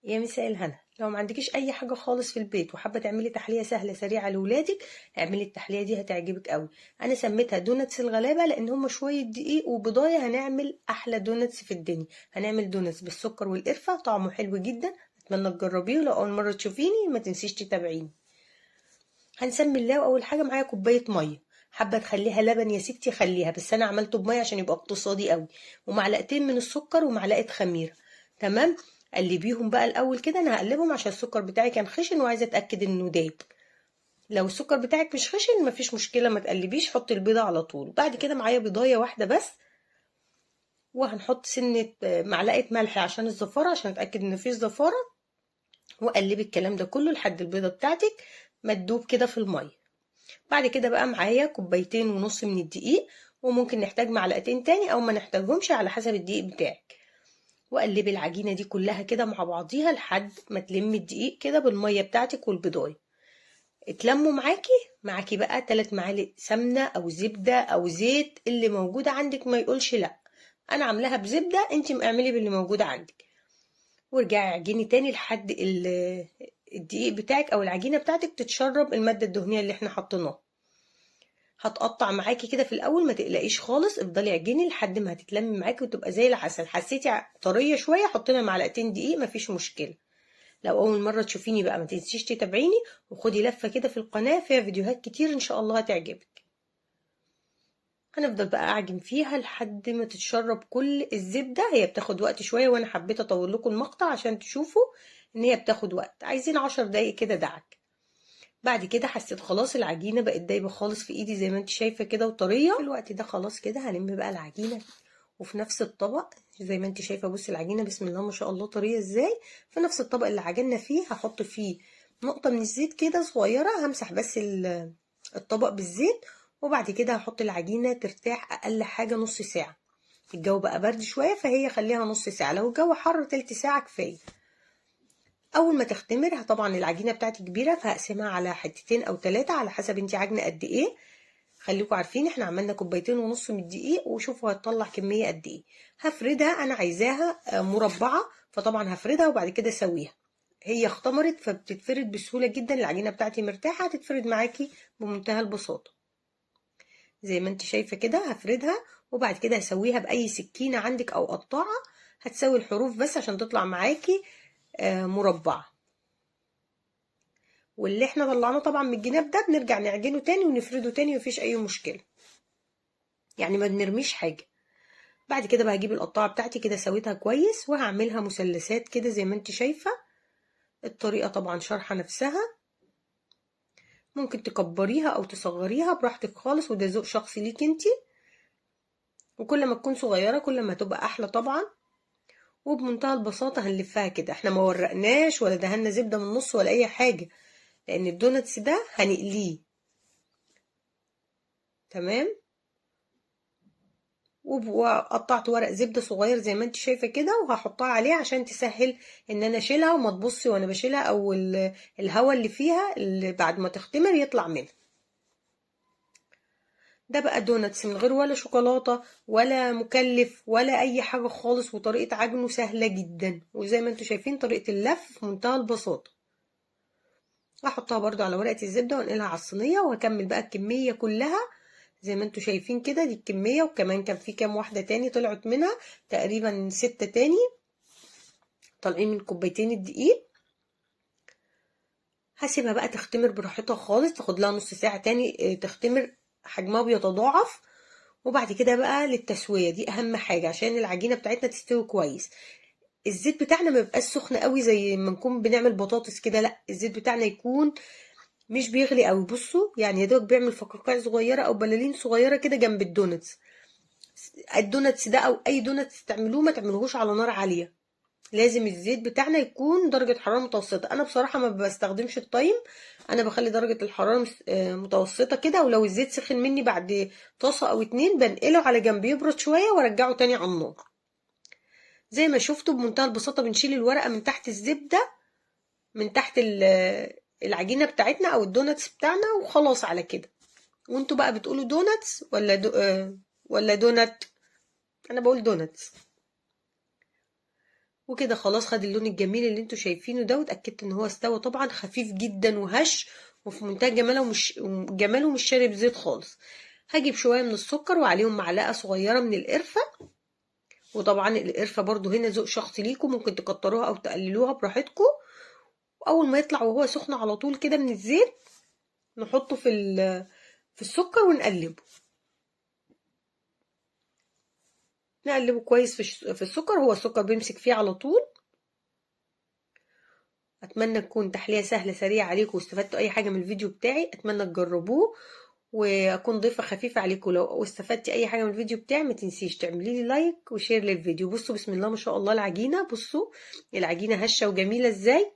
يا مساء الهنا. لو ما عندكيش اي حاجه خالص في البيت وحابه تعملي تحليه سهله سريعه لاولادك، اعملي التحليه دي هتعجبك قوي. انا سميتها دوناتس الغلابه لان هم شويه دقيق وبضايه، هنعمل احلى دوناتس في الدنيا. هنعمل دوناتس بالسكر والقرفه، طعمه حلو جدا. اتمنى تجربيه، ولو اول مره تشوفيني ما تنسيش تتابعيني. هنسمي الله، واول حاجه معايا كوبايه ميه. حابه تخليها لبن يا ستي خليها، بس انا عملته بميه عشان يبقى اقتصادي قوي. ومعلقتين من السكر ومعلقه خميره. تمام. قلبيهم بقى الاول كده، انا هقلبهم عشان السكر بتاعي كان خشن وعايزه اتاكد انه دايب. لو السكر بتاعك مش خشن مفيش مشكله، ما تقلبيش، حطي البيضه على طول. بعد كده معايا بيضايه واحده بس، وهنحط سنه معلقه ملح عشان الزفاره، عشان اتاكد ان مفيش زفاره. وقلبي الكلام ده كله لحد البيضه بتاعتك ما تدوب كده في الميه. بعد كده بقى معايا كوبايتين ونص من الدقيق، وممكن نحتاج معلقتين تاني او ما نحتاجهمش على حسب الدقيق بتاعك. وقلبي العجينة دي كلها كده مع بعضيها لحد ما تلمي الدقيق كده بالمية بتاعتك والبضاية. اتلموا معاكي بقى 3 معالق سمنة او زبدة او زيت، اللي موجودة عندك ما يقولش لا. انا عاملاها بزبدة، انتي اعملي باللي موجود عندك. وارجعي عجيني تاني لحد الدقيق بتاعك او العجينة بتاعتك تتشرب المادة الدهنية اللي احنا حطيناها. هتقطع معاكي كده في الاول، ما تقلقيش خالص، افضلي عجني لحد ما هتتلمي معاكي وتبقى زي العسل. حسيتي طريه شويه، حطي لها معلقتين دقيق، مفيش مشكله. لو اول مره تشوفيني بقى ما تنسيش تتابعيني، وخدي لفه كده في القناه، فيها فيديوهات كتير ان شاء الله هتعجبك. هنفضل بقى اعجن فيها لحد ما تتشرب كل الزبده. هي بتاخد وقت شويه، وانا حبيت اطول لكم المقطع عشان تشوفوا ان هي بتاخد وقت. عايزين 10 دقايق كده دعك. بعد كده حسيت خلاص العجينه بقت دايبه خالص في ايدي زي ما انت شايفه كده وطريه. في الوقت ده خلاص كده هلم بقى العجينه وفي نفس الطبق زي ما انت شايفه. بصي العجينه بسم الله ما شاء الله طريه ازاي. في نفس الطبق اللي عجننا فيه هحط فيه نقطه من الزيت كده صغيره، همسح بس الطبق بالزيت. وبعد كده هحط العجينه ترتاح اقل حاجه نص ساعه. الجو بقى برد شويه، فهي خليها نص ساعه. لو الجو حر تلت ساعه كفايه. اول ما تختمر طبعا العجينه بتاعتي كبيره، فهقسمها على حتتين او 3 على حسب انت عجنه قد ايه. خليكم عارفين احنا عملنا كوبايتين ونص من الدقيق، وشوفوا هتطلع كميه قد ايه. هفردها، انا عايزاها مربعه، فطبعا هفردها وبعد كده اسويها. هي اختمرت فبتتفرد بسهوله جدا. العجينه بتاعتي مرتاحه، هتتفرد معاكي بمنتهى البساطه. زي ما انت شايفه كده هفردها، وبعد كده هسويها باي سكينه عندك او قطاعه. هتسوي الحروف بس عشان تطلع معاكي مربعه. واللي احنا طلعناه طبعا من الجناب ده بنرجع نعجنه تاني ونفرده تاني، مفيش اي مشكله، يعني ما بنرميش حاجه. بعد كده بقى هجيب القطاعه بتاعتي كده سويتها كويس، وهعملها مثلثات كده زي ما انت شايفه. الطريقه طبعا شارحه نفسها، ممكن تكبريها او تصغريها براحتك خالص، وده ذوق شخصي ليك انت. وكل ما تكون صغيره كل ما تبقى احلى طبعا. وبمنتهى البساطه هنلفها كده، احنا ما ورقناش ولا دهنا زبده من النص ولا اي حاجه، لان الدوناتس ده هنقليه. تمام. وقطعت ورق زبدة صغير زي ما انت شايفة كده، وهحطها عليه عشان تسهل ان انا اشيلها وما تبصي وانا بشيلها، او الهواء اللي فيها اللي بعد ما تختمر يطلع منها. ده بقى دوناتس من غير ولا شوكولاتة ولا مكلف ولا اي حاجة خالص، وطريقة عجنه سهلة جدا، وزي ما انتوا شايفين طريقة اللف في منتهى البساطة. هحطها برضو على ورقة الزبدة وانقلها على الصينية، وهكمل بقى الكمية كلها زي ما انتوا شايفين كده. دي الكمية، وكمان كان في كام واحدة تاني طلعت منها، تقريبا 6 تاني طالعين من كوبايتين الدقيق. هسيبها بقى تختمر براحتها خالص، تاخد لها نص ساعة تاني تختمر، حجمها بيتضاعف. وبعد كده بقى للتسوية، دي اهم حاجة عشان العجينة بتاعتنا تستوي كويس. الزيت بتاعنا ما يبقاش سخن قوي زي ما نكون بنعمل بطاطس كده، لا الزيت بتاعنا يكون مش بيغلي قوي. بصوا يعني يا دوب بيعمل فقاقيع صغيرة او بلالين صغيرة كده جنب الدونتس. الدونتس ده او اي دونتس تعملوه ما تعملوهوش على نار عالية، لازم الزيت بتاعنا يكون درجة حرارة متوسطة. انا بصراحة ما بستخدمش التايم، انا بخلي درجة الحرارة متوسطة كده. ولو الزيت سخن مني بعد طاسة او 2 بنقله على جنب يبرد شوية وارجعه تاني على النار. زي ما شفتوا بمنتهى البساطة بنشيل الورقة من تحت الزبدة، من تحت العجينة بتاعتنا او الدونتس بتاعنا، وخلاص على كده. وانتوا بقى بتقولوا دونتس ولا ولا دونت؟ انا بقول دونتس. وكده خلاص خد اللون الجميل اللي انتوا شايفينه ده، واتأكدت ان هو استوى. طبعا خفيف جدا وهش وفي منتهى جماله، ومش شارب زيت خالص. هجيب شوية من السكر وعليهم معلقة صغيرة من القرفة. وطبعا القرفة برضو هنا ذوق شخصي ليكم، ممكن تكتروها او تقللوها براحتكم. واول ما يطلع وهو سخن على طول كده من الزيت، نحطه في السكر ونقلبه. نقلبه كويس في السكر، هو السكر بيمسك فيه على طول. اتمنى تكون تحلية سهلة سريعة عليكم واستفدتوا اي حاجة من الفيديو بتاعي. اتمنى تجربوه واكون ضيفة خفيفة عليكم. لو استفدتي اي حاجة من الفيديو بتاعي ما تنسيش تعملي لي لايك وشير للفيديو. بصوا بسم الله ما شاء الله العجينة، بصوا العجينة هشة وجميلة ازاي.